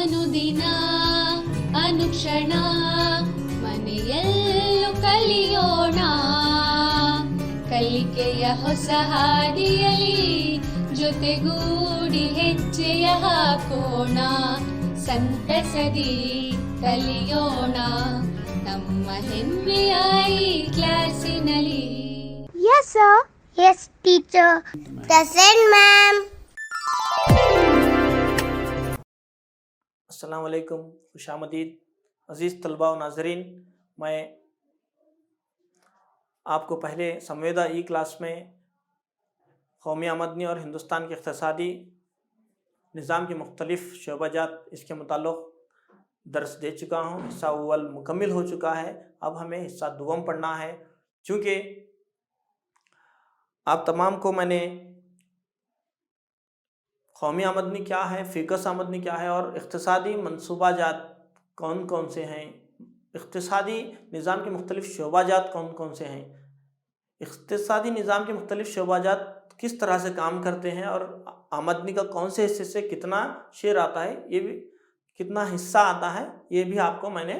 ಅನುದಿನ ಅನುಕ್ಷಣ ಮನೆಯಲ್ಲೂ ಕಲಿಯೋಣ, ಕಲಿಕೆಯ ಹೊಸ ಹಾದಿಯಲಿ ಜೊತೆಗೂಡಿ ಹೆಜ್ಜೆಯ ಹಾಕೋಣ, ಸಂತಸದಿ ಕಲಿಯೋಣ ನಮ್ಮ ಹೆಮ್ಮೆಯ ಈ ಕ್ಲಾಸಿನಲ್ಲಿ. Yes, sir. Yes, teacher. Present, ma'am. अस्सलाम वालेकुम, खुशामदीद अज़ीज़ तलबा व नाज़रीन। मैं आपको पहले संवेदा ई क्लास में कौमी आमदनी और हिंदुस्तान के इक़्तिसादी निज़ाम के मुख्तलिफ़ शोबाजात इसके मुताल्लिक़ दर्स दे चुका हूँ। हिस्सा अव्वल मुकम्मिल हो चुका है। अब हमें हिस्सा दुवम पढ़ना है। चूँकि आप तमाम को मैंने कौमी आमदनी क्या है, फ़िकस आमदनी क्या है और इक़्तिसादी मंसूबाजात कौन कौन से हैं, इक़्तिसादी निज़ाम के मुख्तलिफ़ शोबाजात कौन कौन से हैं, इक़्तिसादी निज़ाम के मुख्तलिफ़ शोबाजात किस तरह से काम करते हैं और आमदनी का कौन से हिस्से से कितना शेयर आता है, ये भी कितना हिस्सा आता है, ये भी आपको मैंने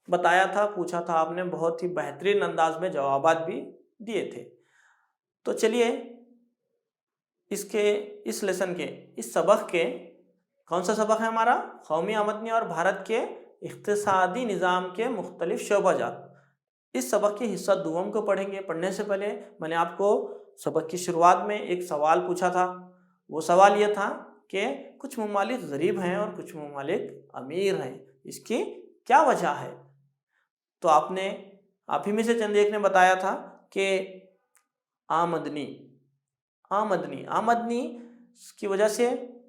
बताया था, पूछा था आपने। बहुत ही बेहतरीन अंदाज में जवाबात भी दिए थे। तो चलिए इस लेसन के इस सबक के कौन सा सबक है हमारा, कौमी आमदनी और भारत के इक़्तिसादी निज़ाम के मुख्तलिफ़ शोबाजात। इस सबक के हिस्सा दुवम को पढ़ेंगे। पढ़ने से पहले मैंने आपको सबक की शुरुआत में एक सवाल पूछा था। वो सवाल ये था कि कुछ ममालिक गरीब हैं और कुछ ममालिक अमीर हैं, इसकी क्या वजह है। तो आप ही में से चंद एक ने बताया था कि आमदनी की वजह से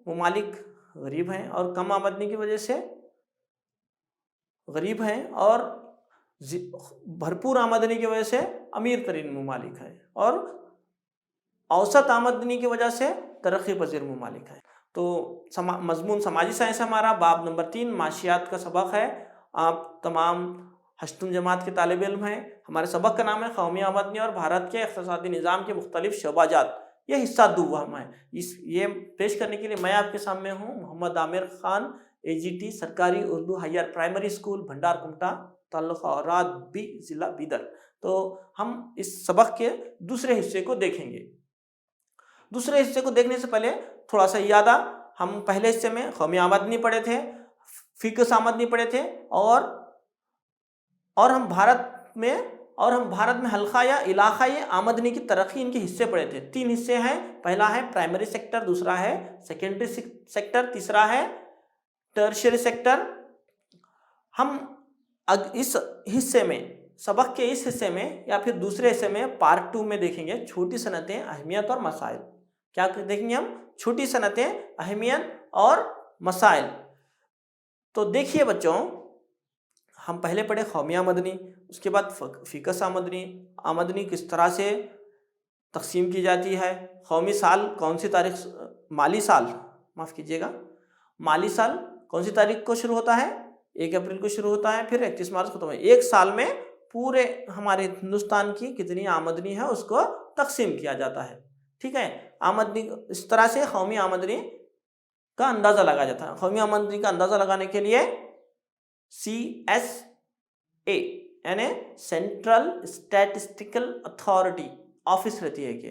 ममालिक गरीब हैं और कम आमदनी की वजह से गरीब हैं और भरपूर आमदनी की वजह से अमीर तरीन ममालिक हैं और औसत आमदनी की वजह से तरक्की पजीर ममालिक हैं। तो मजमून समाजी साइंस हमारा बाब नंबर 3 माशियात का सबक है। आप तमाम हश्तम जमात के तालिब इल्म हैं। हमारे सबक का नाम है कौमी आमदनी और भारत के इक़्तिसादी निज़ाम के मुख्तलिफ़ शोबाजात। यह हिस्सा दुवम है। ये पेश करने के लिए मैं आपके सामने हूँ मोहम्मद आमिर ख़ान, AGT सरकारी उर्दू हायर प्राइमरी स्कूल भंडार कुमटा तालुका औराद बी ज़िला बीदर। तो हम इस सबक के दूसरे हिस्से को देखेंगे। दूसरे हिस्से को देखने से पहले थोड़ा सा याद आ, हम पहले हिस्से में कौमी आमदनी पढ़े थे, फ़िकस आमदनी पढ़े थे और हम भारत में हल्का या इलाक़ाई आमदनी की तरक्की इनके हिस्से पढ़े थे। 3 हिस्से हैं। पहला है प्राइमरी सेक्टर, दूसरा है सेकेंडरी सेक्टर, तीसरा है टर्शियरी सेक्टर। हम इस हिस्से में, सबक के इस हिस्से में या फिर दूसरे हिस्से में पार्ट 2 में देखेंगे छोटी सनतें, अहमियत और मसाइल। क्या देखेंगे हम? छोटी सनतें, अहमियत और मसाइल। तो देखिए बच्चों, हम पहले पढ़े कौमी आमदनी, उसके बाद फ़िकस आमदनी किस तरह से तकसीम की जाती है, कौमी साल कौन सी तारीख, माली साल कौन सी तारीख को शुरू होता है, 1 अप्रैल को शुरू होता है, फिर 31 मार्च खत्म है। एक साल में पूरे हमारे हिंदुस्तान की कितनी आमदनी है उसको तकसीम किया जाता है। ठीक है, आमदनी इस तरह से कौमी आमदनी का अंदाज़ा लगाया जाता है। कौमी आमदनी का अंदाज़ा लगाने के लिए CSA यानी सेंट्रल स्टैटिस्टिकल अथॉरिटी ऑफिस रहती है कि,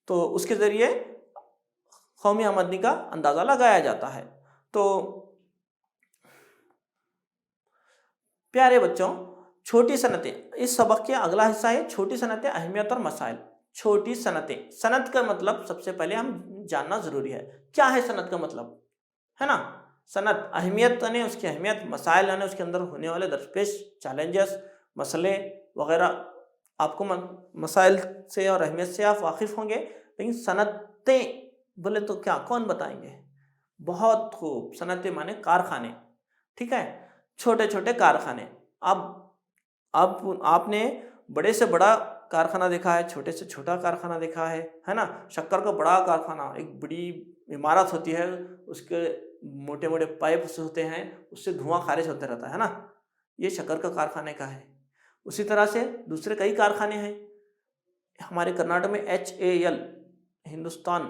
तो उसके ज़रिए कौमी आमदनी का अंदाज़ा लगाया जाता है। तो प्यारे बच्चों, छोटी सनतें, इस सबक के अगला हिस्सा है छोटी सनतें, अहमियत और मसाइल। छोटी सनतें, सनत का मतलब सबसे पहले हम जानना ज़रूरी है। क्या है सनत का मतलब, है ना। सनत, अहमियत यानी उसकी अहमियत, मसाइल यानी उसके अंदर होने वाले दरपेश चैलेंजेस, मसले वगैरह। आपको मसाइल से और अहमियत से आप वाकिफ़ होंगे, लेकिन सनतें बोले तो क्या, कौन बताएंगे। बहुत खूब, सनतें माने कारखाने। ठीक है, छोटे छोटे कारखाने। अब आपने बड़े से बड़ा कारखाना देखा है, छोटे से छोटा कारखाना देखा है ना। शक्कर का बड़ा कारखाना, एक बड़ी इमारत होती है, उसके मोटे मोटे पाइप्स होते हैं, उससे धुआं खारिज होता रहता है ना। ये शक्कर का कारखाने का है। उसी तरह से दूसरे कई कारखाने हैं हमारे कर्नाटक में। HAL Hindustan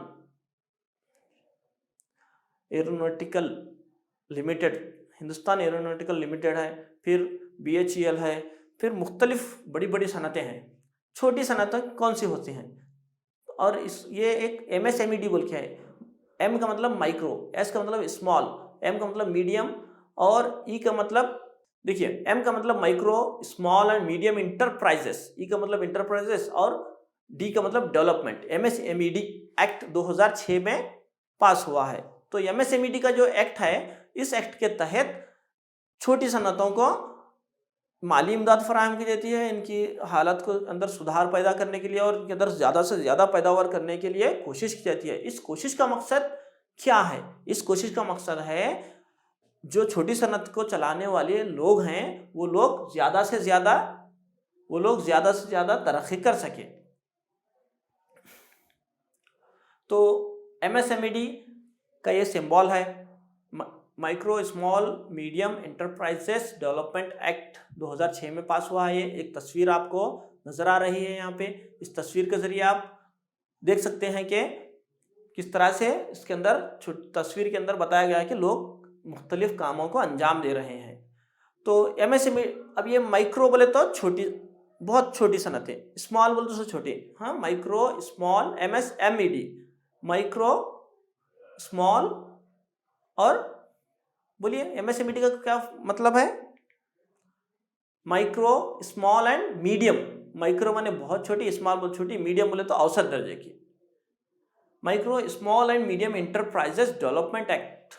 aeronautical limited, Hindustan aeronautical limited है, फिर BHEL है, फिर मुख्तलिफ बड़ी बड़ी सनतें हैं। छोटी सनतें कौन सी होती हैं? और ये एक MSMED बोल के है। M का मतलब माइक्रो, S का मतलब स्मॉल, M का मतलब मीडियम और E का मतलब, देखिए M का मतलब micro, small and medium enterprises, E का मतलब इंटरप्राइजेस और D का मतलब डेवलपमेंट। MSMED एक्ट 2006 में पास हुआ है। तो MSMED का जो एक्ट है, इस एक्ट के तहत छोटी सनतों को माली इमदाद फराहम की जाती है, इनकी हालत को अंदर सुधार पैदा करने के लिए और इनके अंदर ज़्यादा से ज़्यादा पैदावार करने के लिए कोशिश की जाती है। इस कोशिश का मकसद क्या है? इस कोशिश का मकसद है जो छोटी सनत को चलाने वाले लोग हैं वो लोग ज़्यादा से ज़्यादा तरक्की कर सके। तो MSMED का ये सिंबल है, micro small medium enterprises development act 2006 में पास हुआ है। एक तस्वीर आपको नज़र आ रही है यहाँ पे। इस तस्वीर के ज़रिए आप देख सकते हैं कि किस तरह से इसके अंदर तस्वीर के अंदर बताया गया है कि लोग मुख्तलिफ कामों को अंजाम दे रहे हैं। तो MSMED, अब ये माइक्रो बोले तो छोटी, बहुत छोटी सनतें, स्मॉल बोले तो छोटी, हाँ, micro small MSMED, micro small और बोलिए MSMED का क्या मतलब है? Micro small and medium. Micro माने बहुत छोटी, स्मॉल बहुत छोटी, मीडियम बोले तो औसत दर्जे की। Micro small and medium enterprises development act.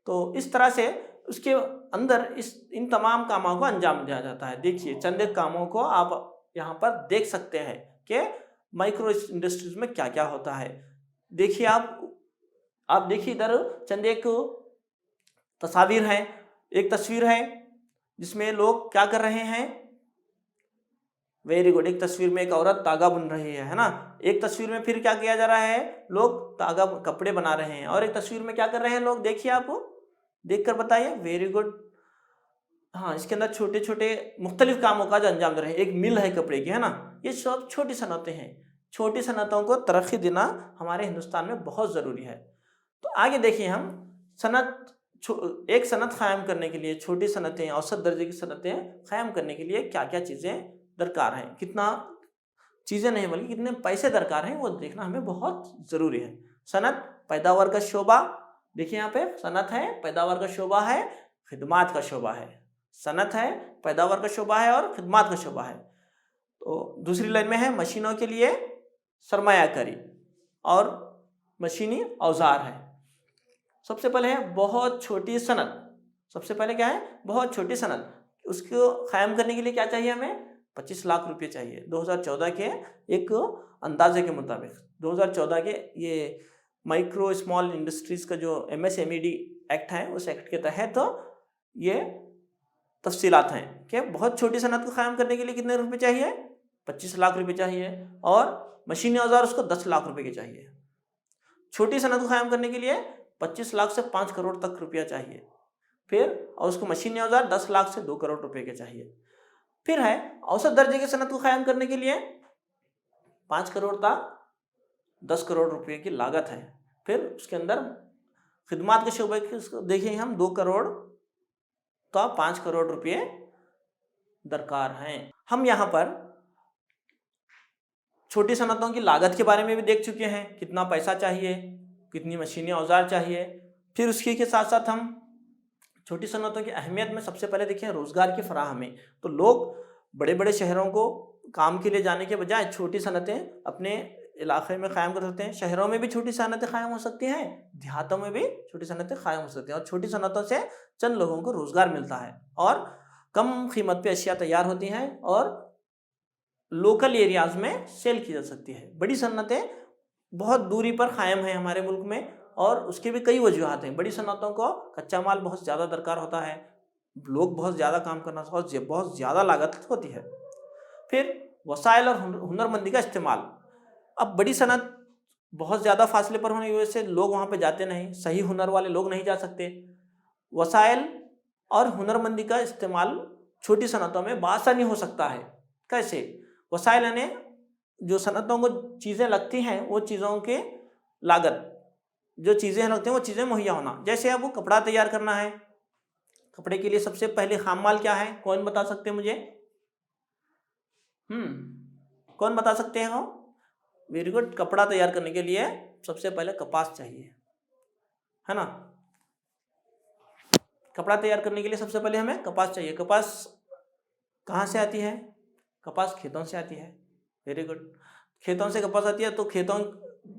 तो इस तरह से उसके अंदर इन तमाम कामों को अंजाम दिया जाता है। देखिए चंद एक कामों को आप यहाँ पर देख सकते हैं कि माइक्रो इंडस्ट्रीज में क्या क्या होता है। देखिए आप देखिए इधर चंद एक तस्वीर है। एक तस्वीर है जिसमें लोग क्या कर रहे हैं? Very good. एक तस्वीर में एक औरत तागा बुन रही है ना। एक तस्वीर में फिर क्या किया जा रहा है? लोग तागा कपड़े बना रहे हैं। और एक तस्वीर में क्या कर रहे हैं लोग? देखिए, आप देखकर बताइए। Very good. हाँ, इसके अंदर छोटे छोटे मुख्तलिफ कामों का जो अंजाम दे रहे हैं। एक मिल है कपड़े की, है ना। ये सब छोटी सनतें हैं। छोटी सनतों को तरक्की देना हमारे हिंदुस्तान में बहुत ज़रूरी है। तो आगे देखिए, हम एक सनत कायम करने के लिए, छोटी सनतें, औसत दर्जे की सनतें कायम करने के लिए क्या क्या चीज़ें दरकार हैं, कितना चीज़ें नहीं बल्कि कितने पैसे दरकार हैं, वो देखना हमें बहुत ज़रूरी है। सनत पैदावार का शोबा, देखिए यहाँ पे सनत है, पैदावार का शोबा है, खिदमात का शोबा है। सनत है, पैदावार का शोबा है और खिदमात का शोबा है। तो दूसरी लाइन में है मशीनों के लिए सरमायाकारी और मशीनी औजार है। सबसे पहले है बहुत छोटी सनत। सबसे पहले क्या है? बहुत छोटी सनत। उसको कायम करने के लिए क्या चाहिए हमें? 25 लाख रुपए चाहिए। 2014 के एक अंदाजे के मुताबिक, 2014 के ये माइक्रो स्मॉल इंडस्ट्रीज का जो MSMED एक्ट है, उस एक्ट के तहत तो ये तफसीलात हैं कि बहुत छोटी सनत को कायम करने के लिए कितने रुपए चाहिए? 25 लाख रुपए चाहिए। और मशीनी औजार उसको 10 लाख रुपए के चाहिए। छोटी सनत को कायम करने के लिए 25 लाख से 5 करोड़ तक रुपया चाहिए। फिर और उसको मशीनी औजार 10 लाख से 2 करोड़ रुपए के चाहिए। फिर है औसत दर्जे की सनत को कायम करने के लिए 5 करोड़ तक 10 करोड़ रुपए की लागत है। फिर उसके अंदर खिदमात के शोबे की देखिए हम 2 करोड़ तो 5 करोड़ रुपए दरकार हैं। हम यहाँ पर छोटी सनतों की लागत के बारे में भी देख चुके हैं, कितना पैसा चाहिए, कितनी मशीनी औजार चाहिए। फिर उसके के साथ साथ हम छोटी सनतों की अहमियत में सबसे पहले देखें रोज़गार की फराहमी। तो लोग बड़े बड़े शहरों को काम के लिए जाने के बजाय छोटी सनतें अपने इलाके में कायम कर सकते हैं। शहरों में भी छोटी सनतें कायम हो सकती हैं, देहातों में भी छोटी सनतें कायम हो सकती हैं। और छोटी सनतों से चंद लोगों को रोज़गार मिलता है और कम कीमत पे अशिया तैयार होती हैं और लोकल एरियाज़ में सेल की जा सकती है। बड़ी सनतें बहुत दूरी पर कायम हैं हमारे मुल्क में और उसके भी कई वजूहात हैं। बड़ी सनतों को कच्चा माल बहुत ज़्यादा दरकार होता है, लोग बहुत ज़्यादा काम करना और बहुत ज़्यादा लागत होती है। फिर वसाइल और हुनरमंदी का इस्तेमाल। अब बड़ी सनत बहुत ज़्यादा फासले पर होने की वजह से लोग वहाँ पे जाते नहीं, सही हुनर वाले लोग नहीं जा सकते। वसाइल और हुनरमंदी का इस्तेमाल छोटी सनतों में बआसानी हो सकता है। कैसे? वसाइल यानी जो सनतों को चीज़ें लगती हैं वो चीज़ों के लागत, जो चीज़ें लगती हैं वो चीज़ें मुहैया होना। जैसे अब वो कपड़ा तैयार करना है, कपड़े के लिए सबसे पहले खाम माल क्या है, कौन बता सकते हैं मुझे? कौन बता सकते हैं वो? Very good. कपड़ा तैयार करने के लिए सबसे पहले कपास चाहिए, है ना। कपड़ा तैयार करने के लिए सबसे पहले हमें कपास चाहिए। कपास कहाँ से आती है? कपास खेतों से आती है। Very good. खेतों से कपास आती है, तो खेतों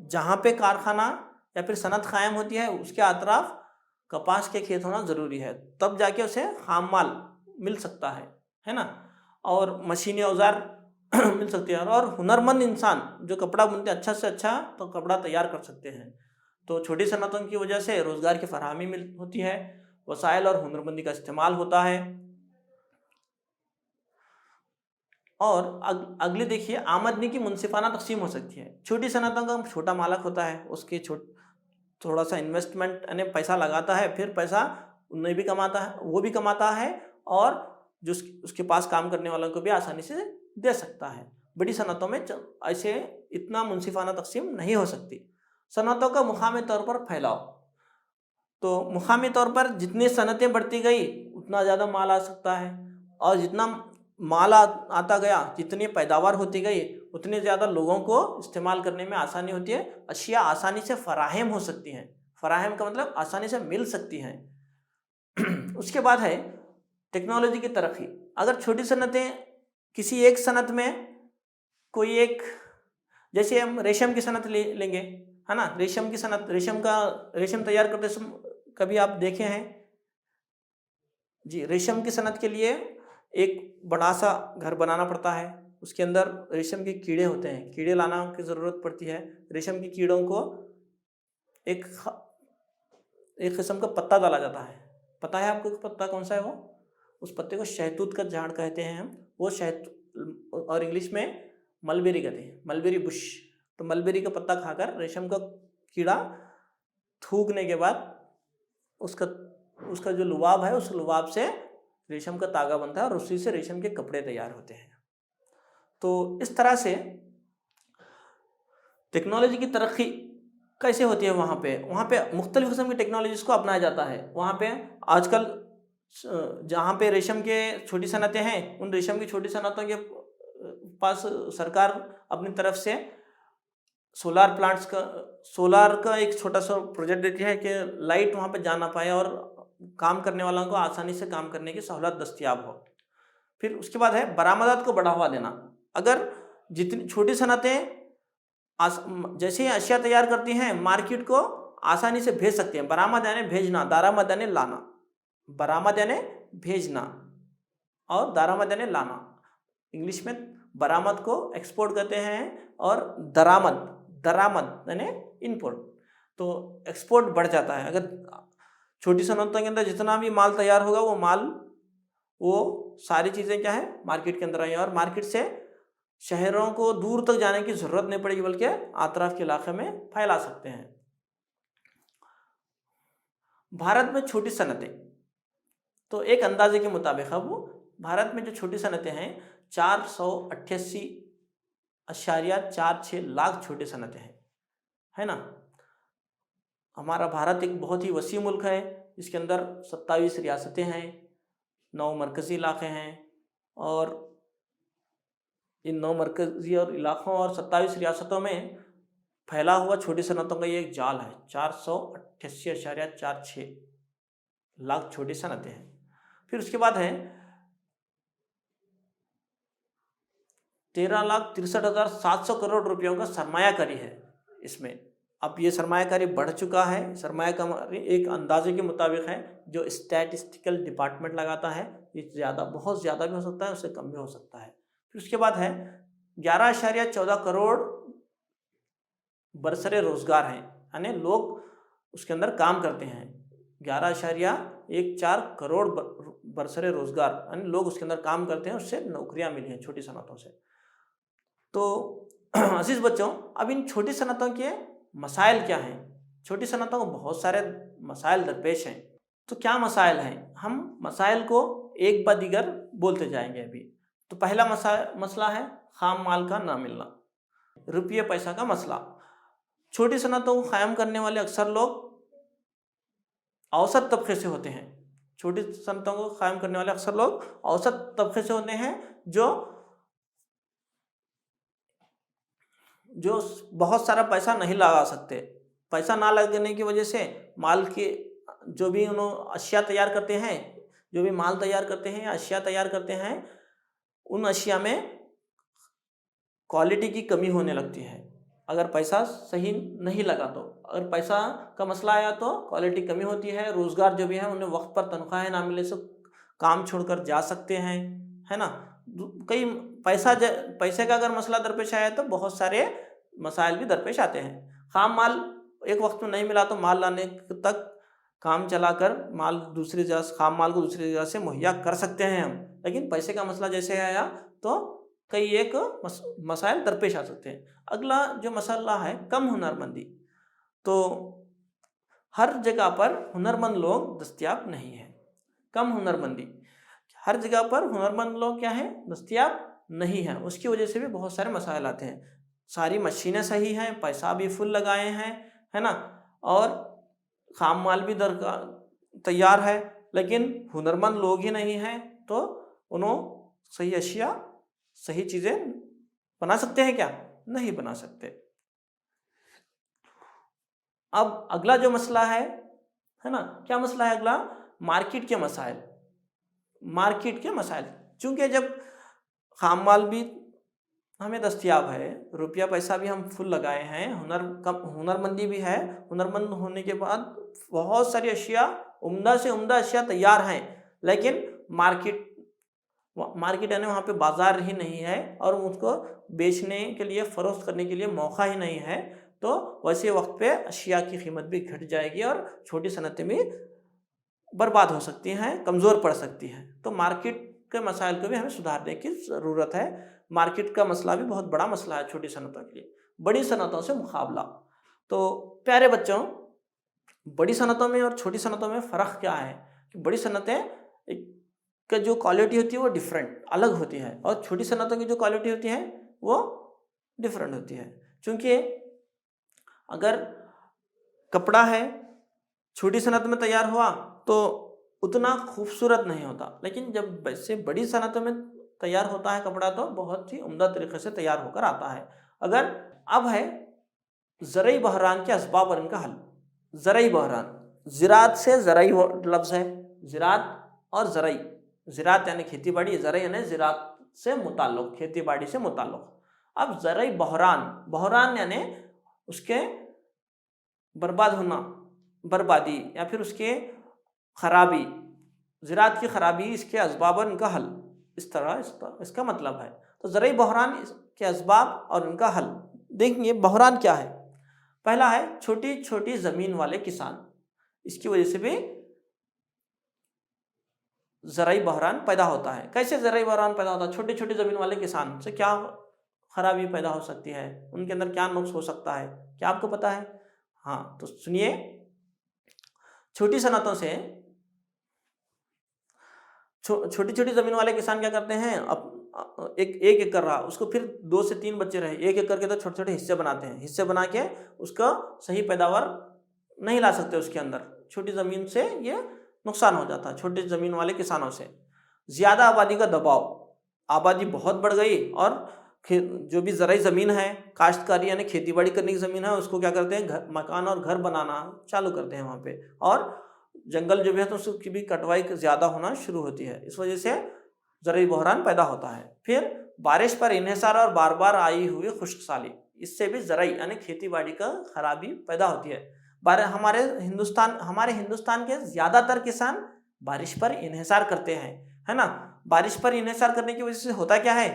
जहाँ पे कारखाना या फिर सनत कायम होती है उसके अतराफ कपास के खेत होना ज़रूरी है, तब जाके उसे खाम माल मिल सकता है ना। और मशीनी औजार मिल सकते हैं, और हुनरमंद इंसान जो कपड़ा बुनते हैं अच्छा से अच्छा तो कपड़ा तैयार कर सकते हैं। तो छोटी सनतों की वजह से रोज़गार की फराहमी मिल होती है, वसाइल और हुनरमंदी का इस्तेमाल होता है। और अगले देखिए, आमदनी की मुनसिफाना तकसीम हो सकती है। छोटी सनतों का छोटा मालक होता है, उसके थोड़ा सा इन्वेस्टमेंट यानी पैसा लगाता है, फिर पैसा उन्हें भी कमाता है, वो भी कमाता है, और जो उसके पास काम करने वालों को भी आसानी से दे सकता है। बड़ी सनतों में ऐसे इतना मुनसिफाना तकसीम नहीं हो सकती। सनतों का मुकामी तौर पर फैलाव, तो मुकामी तौर पर जितनी सनतें बढ़ती गई उतना ज़्यादा माल आ सकता है, और जितना माल आता गया, जितनी पैदावार होती गई उतने ज़्यादा लोगों को इस्तेमाल करने में आसानी होती है, अशिया आसानी से फराहम हो सकती हैं। फराहम का मतलब आसानी से मिल सकती हैं। उसके बाद है टेक्नोलॉजी की तरक्की। अगर छोटी सनतें किसी एक सनत में कोई एक, जैसे हम रेशम की सनत लेंगे, है ना। रेशम की सनत, रेशम तैयार करते समय कभी आप देखे हैं जी? रेशम की सनत के लिए एक बड़ा सा घर बनाना पड़ता है, उसके अंदर रेशम के कीड़े होते हैं, कीड़े लाना की ज़रूरत पड़ती है। रेशम के कीड़ों को एक किस्म का पत्ता डाला जाता है। पता है आपको पत्ता कौन सा है वो? उस पत्ते को शहतूत का झाड़ कहते हैं हम। वो शहतूत, और इंग्लिश में मलबेरी कहते हैं, मलबेरी बुश। तो मलबेरी का पत्ता खाकर रेशम का कीड़ा थूकने के बाद उसका जो लुबाब है, उस लुबाब से रेशम का तागा बनता है, और उसी से रेशम के कपड़े तैयार होते हैं। तो इस तरह से टेक्नोलॉजी की तरक्की कैसे होती है वहाँ पे मुख्तलिफ किस्म की टेक्नोलॉजीज़ को अपनाया जाता है। वहाँ पे आजकल जहाँ पे रेशम के छोटी सनतें हैं, उन रेशम की छोटी सनतों के पास सरकार अपनी तरफ से सोलार का एक छोटा सा प्रोजेक्ट देती है कि लाइट वहाँ पे जा ना पाए और काम करने वालों को आसानी से काम करने की सहूलत दस्तयाब हो। फिर उसके बाद है बरामदात को बढ़ावा देना। अगर जितनी छोटी सनतें जैसे ही अशिया तैयार करती हैं, मार्केट को आसानी से भेज सकते हैं। बरामद यानी भेजना, दारामद यानी लाना। बरामद यानी भेजना और दारामद यानी लाना। इंग्लिश में बरामद को एक्सपोर्ट कहते हैं, और दरामद यानी इनपुट। तो एक्सपोर्ट बढ़ जाता है। अगर छोटी सनतों के अंदर जितना भी माल तैयार होगा, वो सारी चीज़ें क्या है, मार्केट के अंदर आई, और मार्केट से शहरों को दूर तक जाने की ज़रूरत नहीं पड़ेगी, बल्कि आतराफ के इलाके में फैला सकते हैं। भारत में छोटी सनतें, तो एक अंदाजे के मुताबिक अब भारत में जो छोटी सनतें हैं 488.46 लाख छोटी सनतें हैं, है ना। हमारा भारत एक बहुत ही वसी मुल्क है, इसके अंदर 27 रियासतें हैं, 9 मरकज़ी इलाके हैं, और इन 9 मरकज़ी और इलाक़ों और 27 रियासतों में फैला हुआ छोटी सनतों का ये एक जाल है। 488.46 लाख छोटी सनतें हैं। फिर उसके बाद है 13,63,700 करोड़ रुपयों का सरमायाकारी है इसमें। अब ये सरमायाकारी बढ़ चुका है। सरमायाकारी एक अंदाजे के मुताबिक है जो स्टैटिस्टिकल डिपार्टमेंट लगाता है। ये बहुत ज़्यादा भी हो सकता है, उससे कम भी हो सकता है। फिर उसके बाद है 11.14 करोड़ बरसरे रोज़गार हैं, यानी लोग उसके अंदर काम करते हैं। 11.14 करोड़ बरसरे रोज़गार यानी लोग उसके अंदर काम करते हैं, उससे नौकरियां मिली हैं छोटी सनतों से। तो अजीज़ बच्चों, अब इन छोटी सनतों के मसाइल क्या हैं? छोटी सनतों को बहुत सारे मसाइल दरपेश हैं। तो क्या मसाइल हैं? हम मसाइल को एक बाद दीगर बोलते जाएंगे अभी। तो पहला मसला है खाम माल का ना मिलना, रुपये पैसा का मसला। छोटी सनतों को कायम करने वाले अक्सर लोग औसत तबके से होते हैं। छोटी सनतों को कायम करने वाले अक्सर लोग औसत तबके से होते हैं, जो बहुत सारा पैसा नहीं लगा सकते। पैसा ना लगने की वजह से माल के जो भी उन्होंने अशिया तैयार करते हैं, जो भी माल तैयार करते हैं या अशिया तैयार करते हैं, उन अशिया में क्वालिटी की कमी होने लगती है अगर पैसा सही नहीं लगा तो। अगर पैसा का मसला आया तो क्वालिटी कमी होती है। रोज़गार जो भी है उन्हें वक्त पर तनख्वाहें ना मिले से काम छोड़कर जा सकते हैं, है ना। कई पैसे का अगर मसला दरपेश आया तो बहुत सारे मसाइल भी दरपेश आते हैं। खाम माल एक वक्त में नहीं मिला तो माल लाने तक काम चलाकर खाम माल को दूसरी जगह से मुहैया कर सकते हैं हम। लेकिन पैसे का मसला जैसे आया तो कई एक मसाइल दरपेश आ सकते हैं। अगला जो मसला है कम हुनरमंदी। तो हर जगह पर हुनरमंद लोग दस्तयाब नहीं हैं। कम हुनरमंदी, हर जगह पर हुनरमंद लोग क्या है, दस्तयाब नहीं हैं। उसकी वजह से भी बहुत सारे मसाइल आते हैं। सारी मशीनें सही हैं, पैसा भी फुल लगाए हैं, है ना, और खाम माल भी तैयार है, लेकिन हुनरमंद लोग ही नहीं हैं, तो उन्होंने सही अशिया सही चीज़ें बना सकते हैं क्या? नहीं बना सकते। अब अगला जो मसला है ना, क्या मसला है अगला? मार्केट के मसाइल। मार्केट के मसाइल, चूँकि जब खाम माल भी हमें दस्तयाब है, रुपया पैसा भी हम फुल लगाए हैं, हुनरमंदी भी है, हुनरमंद होने के बाद बहुत सारी अशिया, उम्दा से उम्दा अशिया तैयार हैं, लेकिन मार्केट यानी वहाँ पे बाज़ार ही नहीं है और उसको बेचने के लिए, फ़रोख्त करने के लिए मौका ही नहीं है, तो वैसे वक्त पे अशिया की कीमत भी घट जाएगी और छोटी सनतें भी बर्बाद हो सकती हैं, कमज़ोर पड़ सकती हैं। तो मार्केट के मसाइल को भी हमें सुधारने की ज़रूरत है। मार्केट का मसला भी बहुत बड़ा मसला है छोटी सनतों के लिए, बड़ी सनतों से मुकाबला। तो प्यारे बच्चों, बड़ी सनतों में और छोटी सनतों में फ़र्क क्या है कि बड़ी सनतें का जो क्वालिटी होती है वो डिफरेंट, अलग होती है, और छोटी सनतों की जो क्वालिटी होती है वो डिफरेंट होती है। क्योंकि अगर कपड़ा है छोटी सनत में तैयार हुआ तो उतना खूबसूरत नहीं होता, लेकिन जब वैसे बड़ी सनतों में तैयार होता है कपड़ा तो बहुत ही उम्दा तरीके से तैयार होकर आता है। अब है ज़रई बहरान के असबाब और इनका हल। ज़रई बहरान, ज़राअत से ज़रई लफ्ज़ है, ज़राअत और ज़रई। ज़राअत यानी खेती बाड़ी, ज़रई यानी ज़राअत से मुताल्लिक़, खेती बाड़ी से मुताल्लिक़। अब ज़रई बहरान यानी उसके बर्बाद होना, बर्बादी या फिर उसके ख़राबी, ज़राअत की ख़राबी, इसके असबाब और इनका हल, इस तरह इसका मतलब है। तो ज़रई बहरान के असबाब और इनका हल देखिए। बहरान क्या है? पहला है छोटी छोटी ज़मीन वाले किसान, इसकी वजह से भी ज़रई बहरान पैदा होता है। कैसे ज़रई बहरान पैदा होता है? छोटी छोटी ज़मीन वाले किसान से क्या खराबी पैदा हो सकती है, उनके अंदर क्या नुक्स हो सकता है, क्या आपको पता है? हाँ, तो सुनिए। छोटी सनतों से छोटी छोटी ज़मीन वाले किसान क्या करते हैं, अब एक एकड़ रहा, उसको फिर 2 से 3 बच्चे रहे, एक एकड़ के तो छोटे छोटे हिस्से बनाते हैं, हिस्से बना के उसका सही पैदावार नहीं ला सकते उसके अंदर। छोटी ज़मीन से ये नुकसान हो जाता है छोटी ज़मीन वाले किसानों से। ज़्यादा आबादी का दबाव, आबादी बहुत बढ़ गई और जो भी ज़रई ज़मीन है, काश्तकारी यानी खेती बाड़ी करने की ज़मीन है, उसको क्या करते हैं, मकान और घर बनाना चालू करते हैं वहाँ पे, और जंगल जो भी है तो उसकी भी कटवाई ज़्यादा होना शुरू होती है। इस वजह से ज़रई बहरान पैदा होता है। फिर बारिश पर इन्हिसार और बार बार आई हुई खुश्कसाली, इससे भी ज़रई यानी खेती बाड़ी का खराबी पैदा होती है। हमारे हिंदुस्तान के ज़्यादातर किसान बारिश पर इन्हिसार करते हैं, है ना। बारिश पर इन्हिसार करने की वजह से होता क्या है,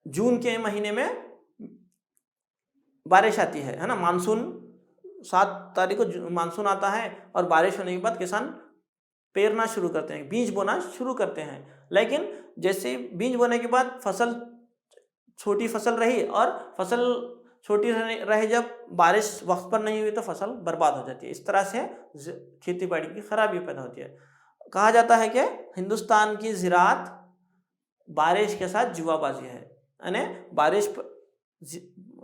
जून के महीने में बारिश आती है ना, मानसून 7 तारीख को मानसून आता है और बारिश होने के बाद किसान पेरना शुरू करते हैं, बीज बोना शुरू करते हैं। लेकिन जैसे बीज बोने के बाद छोटी फसल रही और फसल छोटी रहे, जब बारिश वक्त पर नहीं हुई तो फसल बर्बाद हो जाती है। इस तरह से खेती बाड़ी की खराबी पैदा होती है। कहा जाता है कि हिंदुस्तान की ज़राअत बारिश के साथ जुआबाजी है, यानी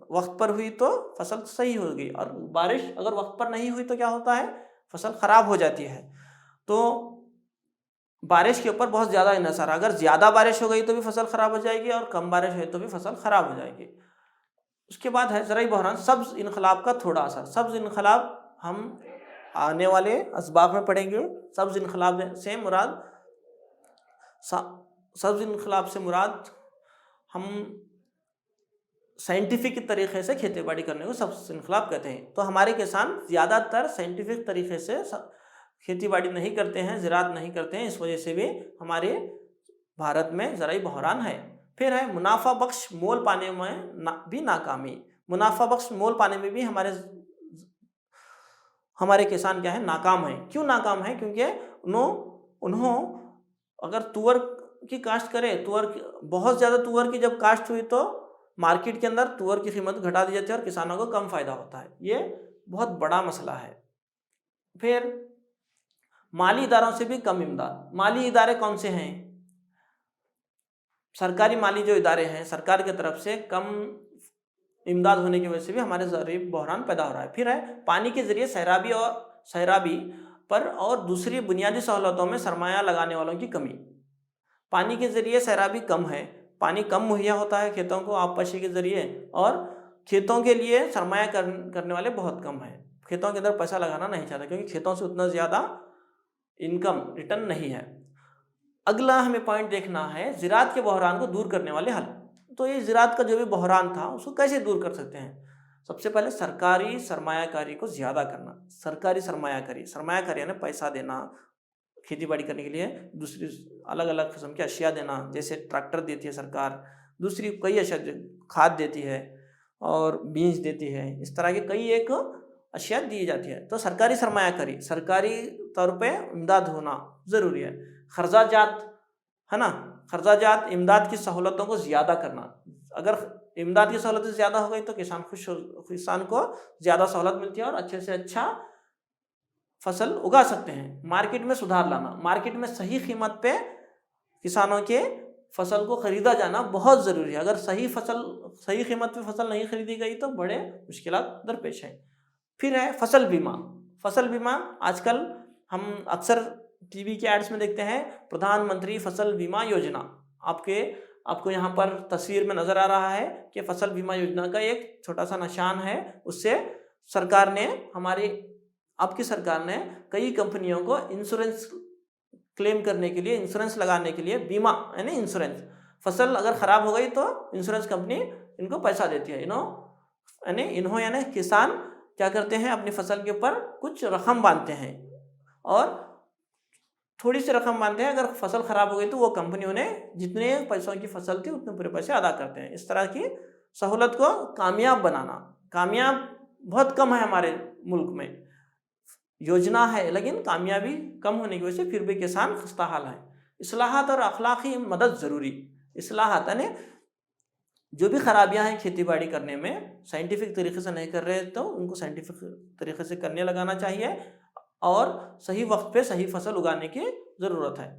वक्त पर हुई तो फसल सही होगी, और बारिश अगर वक्त पर नहीं हुई तो क्या होता है, फसल खराब हो जाती है। तो बारिश के ऊपर बहुत ज़्यादा इन्हसार, अगर ज़्यादा बारिश हो गई तो भी फसल खराब हो जाएगी, और कम बारिश हुई तो भी फसल खराब हो जाएगी। उसके बाद है ज़राई बहरान, सब्ज़ इनकलाब का थोड़ा असर। सब्ज़ इनकलाब हम आने वाले असबाब में पढ़ेंगे। सब्ज़ इनकलाब से मुराद सब्ज़ इनकलाब से मुराद हम साइंटिफिक तरीक़े से खेती बाड़ी करने को सब्ज़ इनकलाब कहते हैं। तो हमारे किसान ज़्यादातर साइंटिफिक तरीक़े से खेती बाड़ी नहीं करते हैं, ज़राअत नहीं करते हैं, इस वजह से भी हमारे भारत में ज़राई बहरान है। फिर है मुनाफा बख्श मोल पाने में भी नाकामी। मुनाफा बख्श मोल पाने में भी हमारे किसान क्या है, नाकाम है। क्यों नाकाम है? क्योंकि उन्हों अगर तुअर की काश्त करे, बहुत ज़्यादा तुअर की जब काश्त हुई तो मार्केट के अंदर तुअर की कीमत घटा दी जाती है और किसानों को कम फ़ायदा होता है। ये बहुत बड़ा मसला है। फिर माली इदारों से भी कम इमदाद। माली इदारे कौन से हैं? सरकारी माली जो इदारे हैं, सरकार की तरफ से कम इमदाद होने की वजह से भी हमारे ज़राई बहरान पैदा हो रहा है। फिर है पानी के ज़रिए सैराबी पर और दूसरी बुनियादी सहूलतों में सरमाया लगाने वालों की कमी। पानी के ज़रिए सैराबी कम है, पानी कम मुहैया होता है खेतों को आबपाशी के ज़रिए, और खेतों के लिए सरमाया करने वाले बहुत कम हैं। खेतों के अंदर पैसा लगाना नहीं चाहता क्योंकि खेतों से उतना ज़्यादा इनकम रिटर्न नहीं है। अगला हमें पॉइंट देखना है ज़राअत के बहरान को दूर करने वाले हल। तो ये ज़राअत का जो भी बहरान था उसको कैसे दूर कर सकते हैं? सबसे पहले सरकारी सरमायाकारी को ज़्यादा करना। सरकारी सरमायाकारी यानी पैसा देना खेती बाड़ी करने के लिए, दूसरी अलग अलग किस्म की अशिया देना, जैसे ट्रैक्टर देती है सरकार, दूसरी कई अशिया खाद देती है और बीज देती है, इस तरह के कई एक अशिया दी जाती है। तो सरकारी सरमायाकारी, सरकारी तौर पे इमदाद होना ज़रूरी है। खर्चाजात है ना, खर्चाजात इमदाद की सहूलतों को ज़्यादा करना। अगर इमदाद की सहूलतें ज़्यादा हो गई तो किसान को ज़्यादा सहूलत मिलती है और अच्छे से अच्छा फसल उगा सकते हैं। मार्केट में सुधार लाना, मार्केट में सही कीमत पे किसानों के फसल को ख़रीदा जाना बहुत ज़रूरी है। अगर सही कीमत पे फसल नहीं खरीदी गई तो बड़े मुश्किलात दरपेश हैं। फिर है फसल बीमा। फसल बीमा आजकल हम अक्सर टीवी के एड्स में देखते हैं, प्रधानमंत्री फसल बीमा योजना। आपको यहाँ पर तस्वीर में नज़र आ रहा है कि फसल बीमा योजना का एक छोटा सा निशान है। उससे सरकार ने आपकी सरकार ने कई कंपनियों को इंश्योरेंस क्लेम करने के लिए, इंश्योरेंस लगाने के लिए, बीमा यानी इंश्योरेंस, फसल अगर ख़राब हो गई तो इंश्योरेंस कंपनी इनको पैसा देती है। यानी किसान क्या करते हैं, अपनी फसल के ऊपर कुछ रकम बांधते हैं और थोड़ी सी रकम बांधते हैं। अगर फसल ख़राब हो गई तो वो कंपनी उन्हें जितने पैसों की फसल थी उतने पूरे पैसे अदा करते हैं। इस तरह की सहूलत को कामयाब बनाना, कामयाब बहुत कम है हमारे मुल्क में। योजना है लेकिन कामयाबी कम होने की वजह से फिर भी किसान खस्ता हाल है। इस्लाहात और अखलाकी मदद ज़रूरी। इस्लाहात यानी जो भी खराबियां हैं खेती बाड़ी करने में, साइंटिफिक तरीके से नहीं कर रहे तो उनको साइंटिफिक तरीके से करने लगाना चाहिए और सही वक्त पे सही फसल उगाने की ज़रूरत है।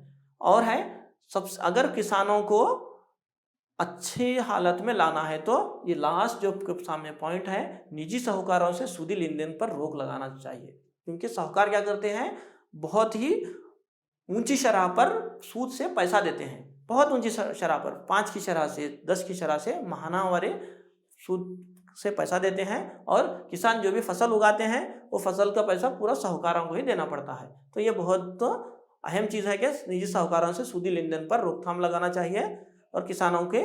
और है अगर किसानों को अच्छी हालत में लाना है तो ये लास्ट जो सामने पॉइंट है, निजी साहूकारों से सूदी लेन देन पर रोक लगाना चाहिए। क्योंकि साहूकार क्या करते हैं, बहुत ही ऊंची शरह पर सूद से पैसा देते हैं, बहुत ऊंची शरह पर 5 की शरह से 10 की शरह से महाना वाले सूद से पैसा देते हैं और किसान जो भी फसल उगाते हैं वो फसल का पैसा पूरा साहूकारों को ही देना पड़ता है। तो ये बहुत अहम चीज़ है कि निजी साहूकारों से सूदी लेन देन पर रोकथाम लगाना चाहिए और किसानों के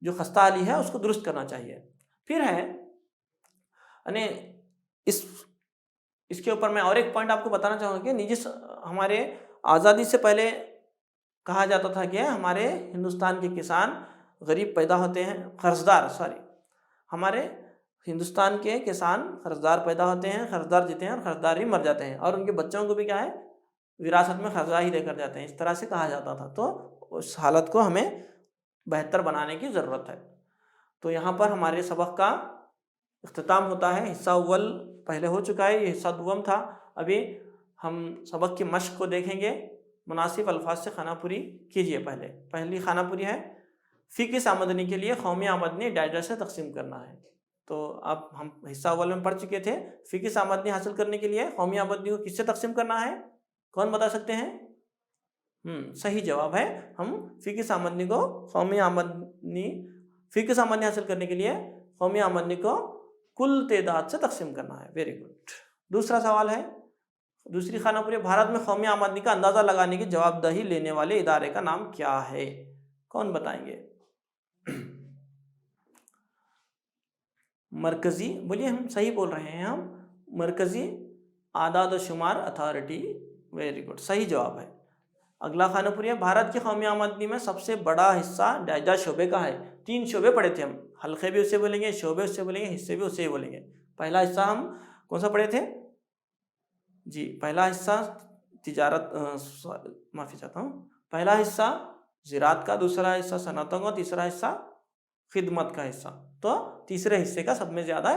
जो खस्ता हाली है उसको दुरुस्त करना चाहिए। फिर है यानी इसके ऊपर मैं और एक पॉइंट आपको बताना चाहूँगा कि हमारे आज़ादी से पहले कहा जाता था कि हमारे हिंदुस्तान के किसान गरीब पैदा होते हैं, हमारे हिंदुस्तान के किसान कर्जदार पैदा होते हैं, कर्जदार जीते हैं और कर्जदार ही मर जाते हैं और उनके बच्चों को भी क्या है, विरासत में कर्जा ही देकर जाते हैं। इस तरह से कहा जाता था। तो उस हालत को हमें बेहतर बनाने की ज़रूरत है। तो यहाँ पर हमारे सबक का इख्तिताम होता है। हिस्सा अव्वल पहले हो चुका है, ये हिस्सा दुव्वम था। अभी हम सबक की मश्क को देखेंगे। मुनासिब अल्फाज से खानापुरी कीजिए। पहली खानापुरी है, फ़ी की आमदनी के लिए कौमी आमदनी डायरा से तकसीम करना है। तो आप हम हिस्सा अव्वल में पढ़ चुके थे। फीकिस आमदनी हासिल करने के लिए कौमी आमदनी को किससे तकसीम करना है? कौन बता सकते हैं? सही जवाब है, हम फीकिस आमदनी को फीकिस आमदनी हासिल करने के लिए कौमी आमदनी को कुल तादाद से तकसीम करना है। Very good. दूसरा सवाल है, दूसरी खानापुरी, भारत में कौमी आमदनी का अंदाज़ा लगाने की जवाबदेही लेने वाले इदारे का नाम क्या है? कौन बताएंगे? मरकज़ी, बोलिए, हम सही बोल रहे हैं, हम मरकज़ी आदाद व शुमार अथॉरिटी। वेरी गुड, सही जवाब है। अगला खानापुरी है, भारत की कौमी आमदनी में सबसे बड़ा हिस्सा डायजा शोबे का है। 3 शोबे पढ़े थे हम, हल्के भी उससे बोलेंगे, शोबे उससे बोलेंगे, हिस्से भी उससे ही बोलेंगे। पहला हिस्सा हम कौन सा पढ़े थे जी? पहला हिस्सा तिजारत, माफ़ी चाहता हूँ, पहला हिस्सा ज़राअत का, दूसरा हिस्सा सनअतों का, तीसरा हिस्सा खिदमत का हिस्सा। तो तीसरे हिस्से का सब में ज़्यादा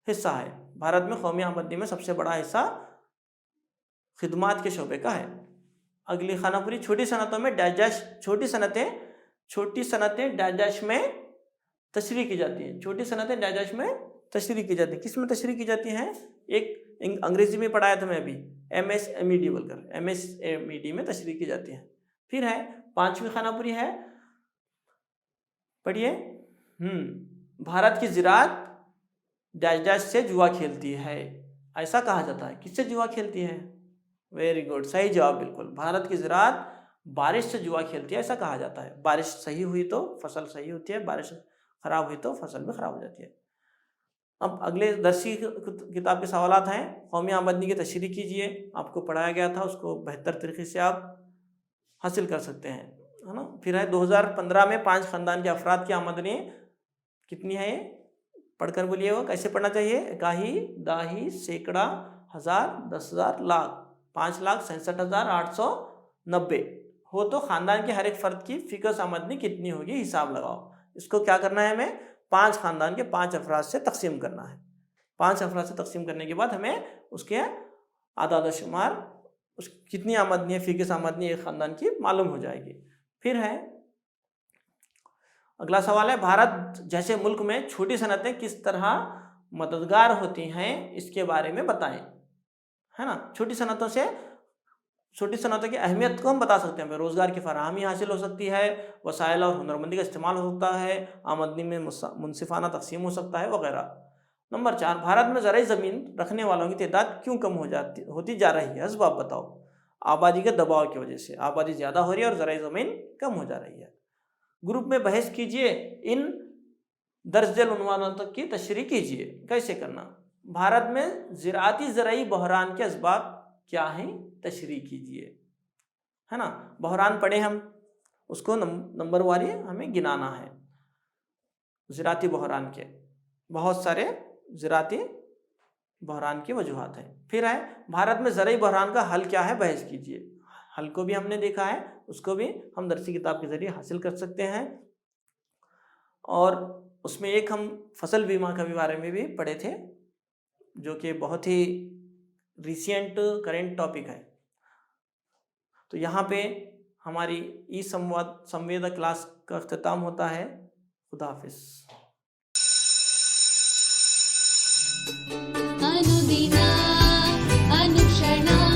हिस्सा है। भारत में कौमी आमदनी में सबसे बड़ा हिस्सा खिदमत के शोबे का है। अगली खानापुरी, छोटी सनतों में डाइजेश, छोटी सनतें डाइजेश में तशरीह की जाती हैं। छोटी सनतें डाइजेश में तशरीह की जाती हैं। किस में तशरीह की जाती हैं? एक अंग्रेजी में पढ़ाया था मैं अभी, MSMED बोलकर, MSMED में तशरीह की जाती हैं। फिर है 5वीं खानापुरी है, पढ़िए। भारत की ज़राअत डाइजेश से जुआ खेलती है, ऐसा कहा जाता है। किससे जुआ खेलती है? वेरी गुड, सही जवाब, बिल्कुल। भारत की ज़राअत बारिश से जुआ खेलती है, ऐसा कहा जाता है। बारिश सही हुई तो फसल सही होती है, बारिश खराब हुई तो फसल भी खराब हो जाती है। अब अगले दरसी किताब के सवालात हैं। कौमी आमदनी की तशरीह कीजिए, आपको पढ़ाया गया था, उसको बेहतर तरीके से आप हासिल कर सकते हैं, है ना। फिर है 2015 में 5 ख़ानदान के अफराद की आमदनी कितनी है? पढ़कर बोलिए, वो कैसे पढ़ना चाहिए? इकाई, दाही, सैकड़ा, हज़ार, 10,000, लाख। 5,67,890 हो तो ख़ानदान के हर एक फ़र्द की फ़िक्स आमदनी कितनी होगी? हिसाब लगाओ। इसको क्या करना है हमें? 5 ख़ानदान के 5 अफराद से तकसीम करना है। 5 अफराद से तकसीम करने के बाद हमें उसके आदाद शुमार, उस कितनी आमदनी है, फ़िक्स आमदनी एक ख़ानदान की मालूम हो जाएगी। फिर है अगला सवाल है, भारत जैसे मुल्क में छोटी सनतें किस तरह मददगार होती हैं, इसके बारे में बताएं, है ना। छोटी सनतों की अहमियत को हम बता सकते हैं। रोज़गार की फराहमी हासिल हो सकती है, वसाइल और हुनरमंदी का इस्तेमाल हो सकता है, आमदनी में मुनसिफाना तकसीम हो सकता है, वगैरह। नंबर 4, भारत में ज़राई ज़मीन रखने वालों की तादाद क्यों कम होती जा रही है? असबाब बताओ। आबादी के दबाव की वजह से आबादी ज़्यादा हो रही है और ज़राई ज़मीन कम हो जा रही है। ग्रुप में बहस कीजिए, इन दर्जल उन्वानों तक की तशरीह कीजिए। कैसे करना? भारत में ज़राई बहरान के असबाब क्या हैं, तशरीह कीजिए, है ना। बहरान पढ़े हम, उसको नंबर वारी हमें गिनाना है। ज़राती बहरान के बहुत सारे ज़राती बहरान की वजूहात हैं। फिर है भारत में ज़राई बहरान का हल क्या है, बहस कीजिए। हल को भी हमने देखा है, उसको भी हम दरसी किताब के ज़रिए हासिल कर सकते हैं। और उसमें एक हम फसल बीमा के बारे में भी पढ़े थे, जो कि बहुत ही रिसेंट करेंट टॉपिक है। तो यहाँ पे हमारी ई संवेद क्लास का अख्तिताम होता है। खुदा हाफिज़। अनुदिना अनुक्षणा